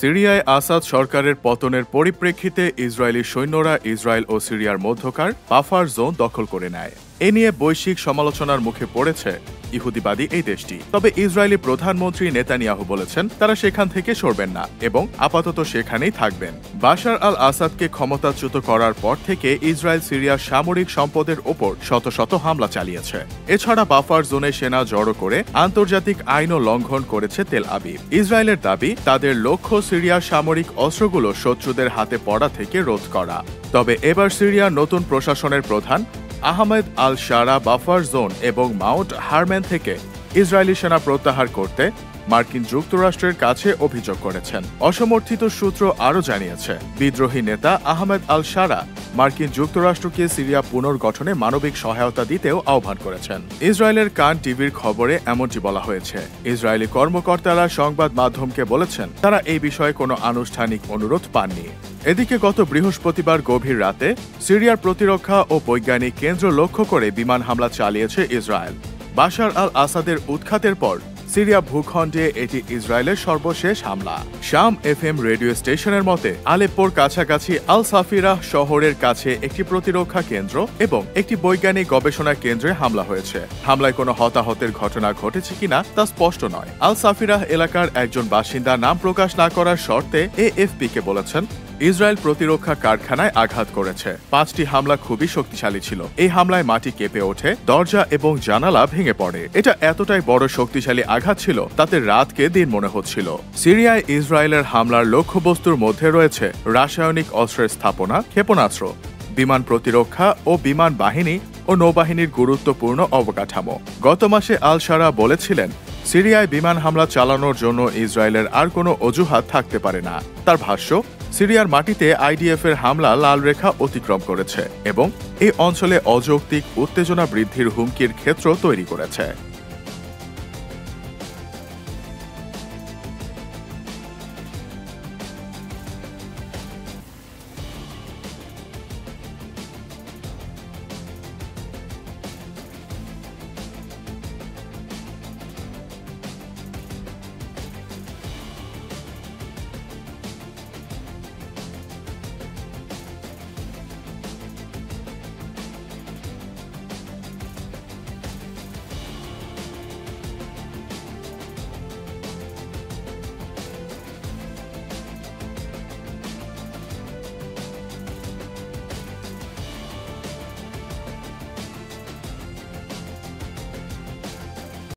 সিরিয়ায় আসাদ সরকারের পতনের পরিপ্রেক্ষিতে ইসরায়েলি সৈন্যরা ইসরায়েল ও সিরিয়ার মধ্যকার বাফার জোন দখল করে নেয়। এ নিয়ে বৈশ্বিক সমালোচনার মুখে পড়েছে ইহুদিবাদী এই দেশটি। তবে ইসরায়েলি প্রধানমন্ত্রী নেতানিয়াহু বলেছেন তারা সেখান থেকে সরবেন না এবং আপাতত সেখানেই থাকবেন। বাশার আল আসাদকে ক্ষমতাচ্যুত করার পর থেকে ইসরায়েল সিরিয়ার সামরিক সম্পদের ওপর শত শত হামলা চালিয়েছে। এছাড়া বাফার জোনে সেনা জড়ো করে আন্তর্জাতিক আইনও লঙ্ঘন করেছে তেল আবিব। ইসরায়েলের দাবি তাদের লক্ষ্য সিরিয়ার সামরিক অস্ত্রগুলো শত্রুদের হাতে পড়া থেকে রোধ করা। তবে এবার সিরিয়ার নতুন প্রশাসনের প্রধান আহমেদ আল শারা বাফার জোন এবং মাউন্ট হারম্যান থেকে ইসরায়েলি সেনা প্রত্যাহার করতে মার্কিন যুক্তরাষ্ট্রের কাছে অভিযোগ করেছেন। অসমর্থিত সূত্র আরও জানিয়েছে, বিদ্রোহী নেতা আহমেদ আল শারা মার্কিন যুক্তরাষ্ট্রকে সিরিয়া পুনর্গঠনে মানবিক সহায়তা দিতেও আহ্বান করেছেন। ইসরায়েলের কান টিভির খবরে এমনটি বলা হয়েছে। ইসরায়েলি কর্মকর্তারা সংবাদ মাধ্যমকে বলেছেন তারা এই বিষয়ে কোনো আনুষ্ঠানিক অনুরোধ পাননি। এদিকে গত বৃহস্পতিবার গভীর রাতে সিরিয়ার প্রতিরক্ষা ও বৈজ্ঞানিক কেন্দ্র লক্ষ্য করে বিমান হামলা চালিয়েছে ইসরায়েল। বাশার আল আসাদের উৎখাতের পর সিরিয়া ভূখণ্ডে এটি ইসরায়েলের সর্বশেষ হামলা। শাম এফএম রেডিও স্টেশনের মতে আলেপ্পোর কাছাকাছি আল সাফিরাহ শহরের কাছে একটি প্রতিরক্ষা কেন্দ্র এবং একটি বৈজ্ঞানিক গবেষণা কেন্দ্রে হামলা হয়েছে। হামলায় কোনো হতাহতের ঘটনা ঘটেছে কিনা তা স্পষ্ট নয়। আল সাফিরাহ এলাকার একজন বাসিন্দা নাম প্রকাশ না করার শর্তে এএফপি-কে বলেছেন ইসরায়েল প্রতিরক্ষা কারখানায় আঘাত করেছে। 5টি হামলা খুবই শক্তিশালী ছিল। এই হামলায় মাটি কেঁপে ওঠে, দরজা এবং জানালা ভেঙে পড়ে। এটা এতটাই বড় শক্তিশালী আঘাত ছিল তাতে রাতকে দিন মনে হচ্ছিল। সিরিয়ায় ইসরায়েলের হামলার লক্ষ্যবস্তুর মধ্যে রয়েছে রাসায়নিক অস্ত্রের স্থাপনা, ক্ষেপণাস্ত্র, বিমান প্রতিরক্ষা ও বিমান বাহিনী ও নৌবাহিনীর গুরুত্বপূর্ণ অবকাঠামো। গত মাসে আল শারা বলেছিলেন সিরিয়ায় বিমান হামলা চালানোর জন্য ইসরায়েলের আর কোনো অজুহাত থাকতে পারে না। তার ভাষ্য, সিরিয়ার মাটিতে আইডিএফ-এর হামলা লাল রেখা অতিক্রম করেছে এবং এই অঞ্চলে অযৌক্তিক উত্তেজনা বৃদ্ধির হুমকির ক্ষেত্র তৈরি করেছে।